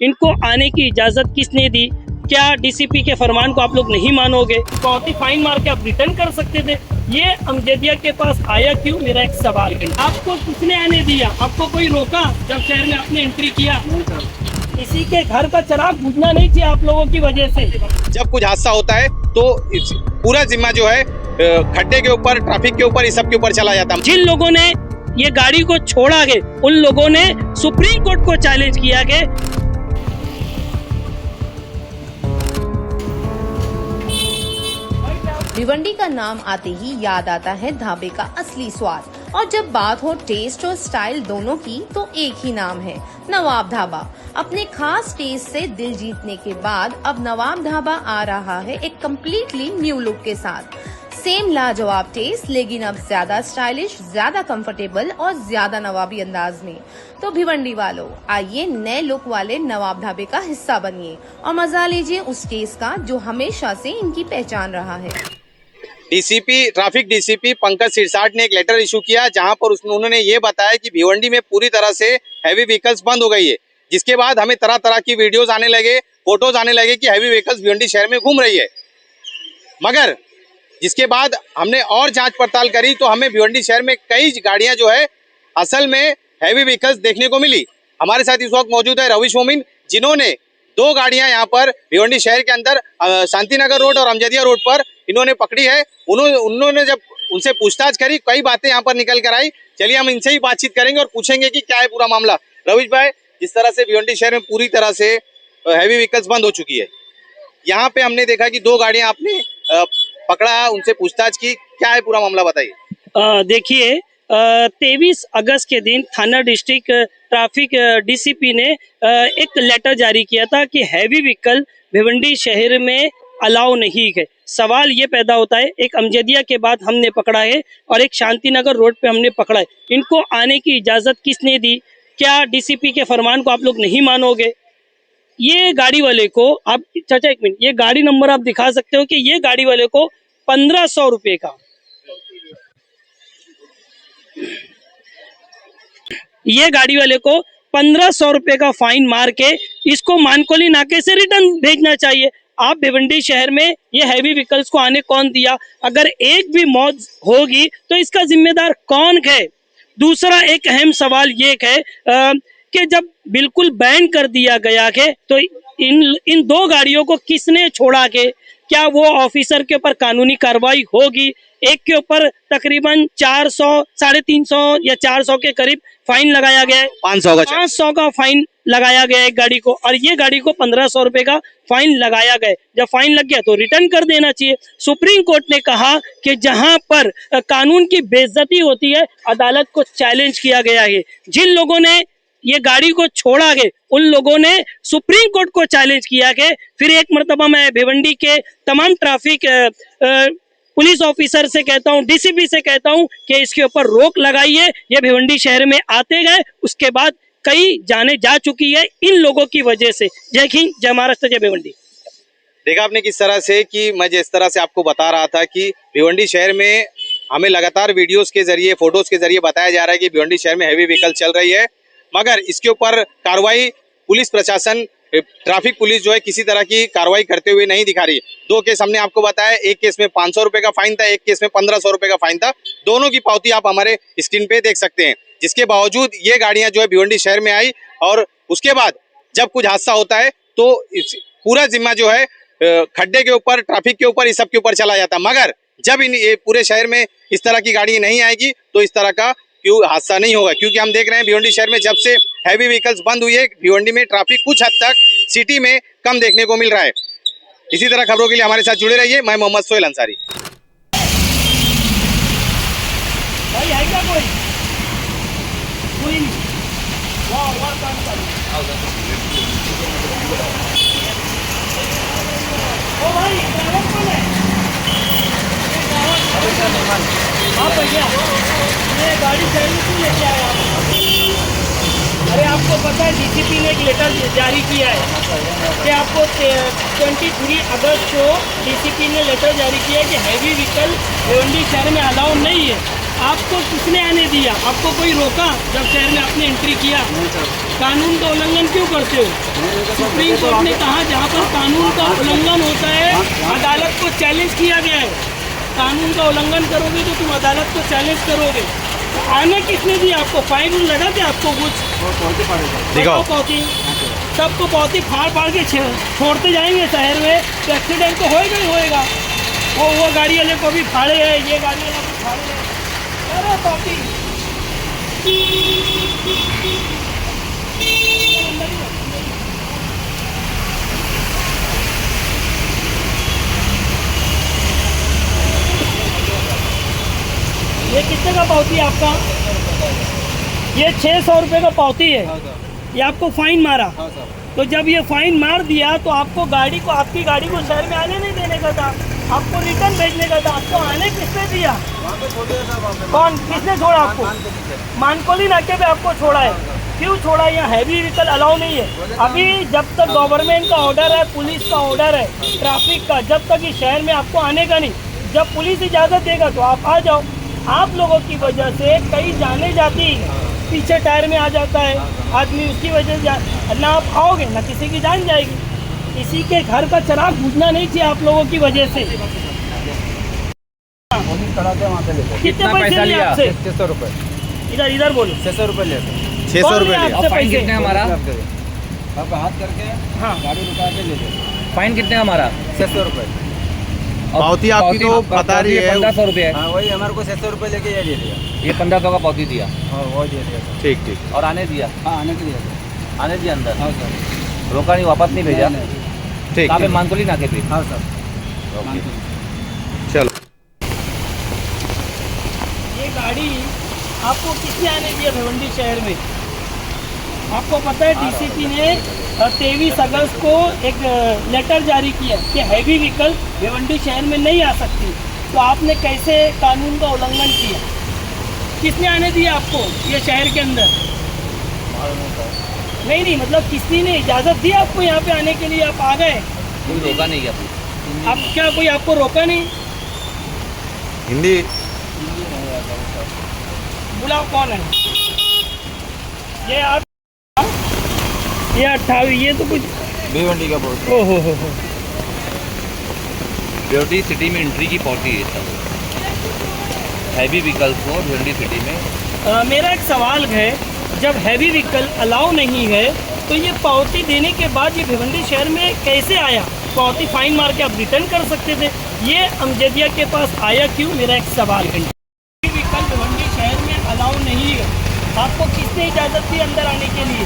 इनको आने की इजाजत किसने दी? क्या डीसीपी के फरमान को आप लोग नहीं मानोगे? बहुत ही फाइन मार के आप रिटर्न कर सकते थे। ये अमजदिया के पास आया क्यों, मेरा एक सवाल है। आपको किसने आने दिया? आपको कोई रोका जब शहर में आपने एंट्री किया? किसी के घर का चिराग बुझना नहीं चाहिए आप लोगों की वजह से। जब कुछ हादसा होता है तो पूरा जिम्मा जो है खड्डे के ऊपर, ट्रैफिक के ऊपर, इस सब के ऊपर चला जाता है। जिन लोगों ने ये गाड़ी को छोड़ा गए, उन लोगों ने सुप्रीम कोर्ट को चैलेंज किया गया। भिवंडी का नाम आते ही याद आता है ढाबे का असली स्वाद, और जब बात हो टेस्ट और स्टाइल दोनों की तो एक ही नाम है, नवाब ढाबा। अपने खास टेस्ट से दिल जीतने के बाद अब नवाब ढाबा आ रहा है एक कम्प्लीटली न्यू लुक के साथ। सेम लाजवाब टेस्ट, लेकिन अब ज्यादा स्टाइलिश, ज्यादा कंफर्टेबल और ज्यादा नवाबी अंदाज में। तो भिवंडी वालों, आइए नए लुक वाले नवाब ढाबे का हिस्सा बनिए और मजा लीजिए उस टेस्ट का जो हमेशा से इनकी पहचान रहा है। ट्रैफिक डीसीपी पंकज सिरसाट ने एक लेटर इशू किया, जहां पर उन्होंने ये बताया कि भिवंडी में पूरी तरह से हैवी व्हीकल्स बंद हो गई है। जिसके बाद हमें तरह तरह की वीडियोस आने लगे, फोटोज आने लगे कि हैवी व्हीकल्स भिवंडी शहर में घूम रही है। मगर जिसके बाद हमने और जांच पड़ताल करी तो हमें भिवंडी शहर में कई गाड़ियां जो है असल में हैवी व्हीकल्स देखने को मिली। हमारे साथ इस वक्त मौजूद है रविश मोमिन, जिन्होंने दो गाड़ियां यहाँ पर भिवंडी शहर के अंदर शांतिनगर रोड और अमजदिया रोड पर इन्होंने पकड़ी है। उन्होंने जब उनसे पूछताछ करी, कई बातें यहाँ पर निकल कर आई। चलिए हम इनसे ही बातचीत करेंगे और पूछेंगे कि क्या है पूरा मामला। रविश भाई, जिस तरह से भिवंडी शहर में पूरी तरह से हैवी व्हीकल्स बंद हो चुकी है, यहाँ पे हमने देखा कि दो गाड़ियां आपने पकड़ा, उनसे पूछताछ की, क्या है पूरा मामला बताइए। देखिए, 23 अगस्त के दिन थाना डिस्ट्रिक्ट ट्रैफिक डीसीपी ने एक लेटर जारी किया था कि हैवी व्हीकल भिवंडी शहर में अलाउ नहीं है। सवाल ये पैदा होता है, एक अमजदिया के बाद हमने पकड़ा है और एक शांतिनगर रोड पे हमने पकड़ा है। इनको आने की इजाजत किसने दी? क्या डीसीपी के फरमान को आप लोग नहीं मानोगे? ये गाड़ी वाले को आप, चाचा एक मिनट, ये गाड़ी नंबर आप दिखा सकते हो कि ये गाड़ी वाले को 1500 रुपए का, ये गाड़ी वाले को 1500 रुपए का फाइन मार के इसको मानकोली नाके से रिटर्न भेजना चाहिए। आप भिवंडी शहर में ये हैवी व्हीकल्स को आने कौन दिया? अगर एक भी मौत होगी तो इसका जिम्मेदार कौन है? दूसरा एक अहम सवाल ये है कि जब बिल्कुल बैन कर दिया गया है तो इन दो गाड़ियों को किसने छोड़ा के? क्या वो ऑफिसर के ऊपर कानूनी कार्रवाई होगी? एक के ऊपर तकरीबन 400, 350 या 400 के करीब फाइन लगाया गया है। 500 का फाइन लगाया गया है एक गाड़ी को, और ये गाड़ी को 1500 रुपए का फाइन लगाया गया। जब फाइन लग गया तो रिटर्न कर देना चाहिए। सुप्रीम कोर्ट ने कहा कि जहां पर कानून की बेइज्जती होती है, अदालत को चैलेंज किया गया है। जिन लोगों ने ये गाड़ी को छोड़ा गया, उन लोगों ने सुप्रीम कोर्ट को चैलेंज किया कि फिर एक मर्तबा मैं भिवंडी के तमाम ट्रैफिक पुलिस ऑफिसर से कहता हूं, डीसीपी से कहता हूं कि इसके ऊपर रोक लगाइए। ये भिवंडी शहर में आते गए, उसके बाद कई जाने जा चुकी है इन लोगों की वजह से। जय हिंद, जय महाराष्ट्र, जय भिवंडी। देखा आपने किस तरह से कि मैं जिस तरह से आपको बता रहा था कि भिवंडी शहर में हमें लगातार वीडियोस के जरिए, फोटोज के जरिए बताया जा रहा है कि भिवंडी शहर में हैवी व्हीकल चल रही है, मगर इसके ऊपर कार्रवाई पुलिस प्रशासन, ट्रैफिक पुलिस जो है किसी तरह की कार्रवाई करते हुए नहीं दिखा रही। दो केस हमने आपको बताया, एक केस में 500 रुपए का फाइन था, एक केस में 1500 रुपए का फाइन था। दोनों की पावती आप हमारे स्क्रीन पे देख सकते हैं। जिसके बावजूद ये गाड़ियां जो है भिवंडी शहर में आई, और उसके बाद जब कुछ हादसा होता है तो पूरा जिम्मा जो है खड्डे के ऊपर, ट्रैफिक के ऊपर, इस सब के ऊपर चला जाता है। मगर जब ये पूरे शहर में इस तरह की गाड़ी नहीं आएगी तो इस तरह का क्यों हादसा नहीं होगा, क्योंकि हम देख रहे हैं भिवंडी शहर में जब से हैवी व्हीकल्स बंद हुई है, भिवंडी में ट्रैफिक कुछ हद तक सिटी में कम देखने को मिल रहा है। इसी तरह खबरों के लिए हमारे साथ जुड़े रहिए। मैं मोहम्मद सोहेल अंसारी। भाई है क्या कोई नहीं? वाह काम कर। ओ भाई, ड्राइवर कौन है? हाँ भैया, ये गाड़ी सर्विस क्यों लेके आए आप? अरे आपको पता है डीसीपी ने एक लेटर जारी किया है कि आपको 23 अगस्त को डीसीपी ने लेटर जारी किया है कि हैवी व्हीकल भिवंडी शहर में अलाउ नहीं है। आपको किसने आने दिया? आपको कोई रोका जब शहर में आपने एंट्री किया? कानून का उल्लंघन क्यों करते हो? सुप्रीम कोर्ट ने कहा जहाँ पर कानून का उल्लंघन होता है अदालत को चैलेंज किया गया है। कानून का उल्लंघन करोगे तो तुम अदालत को चैलेंज करोगे। तो आने किसने दिया आपको? फाइन लगा क्या आपको कुछ? दिखाओ पौती सबको पौती फाड़ फाड़ के छोड़ते जाएंगे शहर में तो एक्सीडेंट तो होएगा ही होएगा। वो गाड़ी वाले को भी फाड़े है, ये गाड़ी वाले को फाड़े है। अरे पौती ये कितने का पावती है आपका? ये 600 रुपये का पावती है। ये आपको फाइन मारा। तो जब ये फाइन मार दिया तो आपको आपकी गाड़ी को शहर में आने नहीं देने का था, आपको रिटर्न भेजने का था। आपको आने किसने दिया? कौन? किसने छोड़ा आपको? मानकोली नाके पे आपको छोड़ा है। क्यों छोड़ा? यहाँ हैवी व्हीकल अलाउ नहीं है। अभी जब तक गवर्नमेंट का ऑर्डर है, पुलिस का ऑर्डर है, ट्रैफिक का, जब तक इस शहर में आपको आने का नहीं। जब पुलिस इजाज़त देगा तो आप आ जाओ। आप लोगों की वजह से कई जाने जाती पीछे टायर में आ जाता है आदमी, उसकी वजह से ना आप आओगे ना किसी की जान जाएगी। किसी के घर का चिराग बुझना नहीं चाहिए आप लोगों की वजह से। कितने पैसे लिए आपसे? 600 रुपये। इधर बोलो। 600 रुपये ले 600 रुपये लिया। आपसे फाइन पैसे? कितने हमारा? आप हाथ करके हाँ। गाड़ी रुका के ले लो। फाइन कितने हमारा? 600 रुपये। पावती आपकी तो बता रही है 1500 रुपये। हाँ वही हमारे को 600 रुपये लेके ये दे दिया। ये 1500 का पावती दिया हाँ वो दे दिया सर। ठीक ठीक। और आने दिया? हाँ आने के लिए सर। आने दिया अंदर? हाँ सर। रोका नहीं, वापस नहीं भेजा? ठीक कहाँ पे? मानकोली नाके पे? हाँ सर। ओके चलो। ये गाड़ी आपको किसने आने दिया भिवंडी शहर में? आपको पता है डीसीपी ने 23 अगस्त को एक लेटर जारी किया कि हैवी व्हीकल भिवंडी शहर में नहीं आ सकती। तो आपने कैसे कानून का उल्लंघन किया? किसने आने दिया आपको ये शहर के अंदर? नहीं मतलब किसी ने इजाज़त दी आपको यहाँ पे आने के लिए? आप आ गए? कोई रोका नहीं क्या? आप क्या कोई आपको रोका नहीं? हिंदी बुलाओ कौन है ये? आप ये 28 ये तो कुछ भिवंडी का बोर्ड। ओ हो भिवंडी सिटी में एंट्री की पावती है सब हैवी व्हीकल को भिवंडी सिटी में। मेरा एक सवाल है, जब हैवी व्हीकल अलाउ नहीं है तो ये पावती देने के बाद ये भिवंडी शहर में कैसे आया? पावती फाइन मार के आप रिटर्न कर सकते थे, ये अमजदिया के पास आया क्यों? मेरा एक सवाल है। हैवी व्हीकल भिवंडी शहर में अलाउ नहीं है, आपको किसने इजाज़त दी अंदर आने के लिए?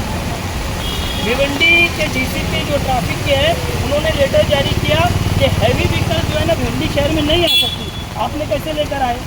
भिवंडी के डीसीपी जो ट्रैफिक के हैं उन्होंने लेटर जारी किया कि हैवी व्हीकल जो है ना भिवंडी शहर में नहीं आ सकती। आपने कैसे लेकर आए?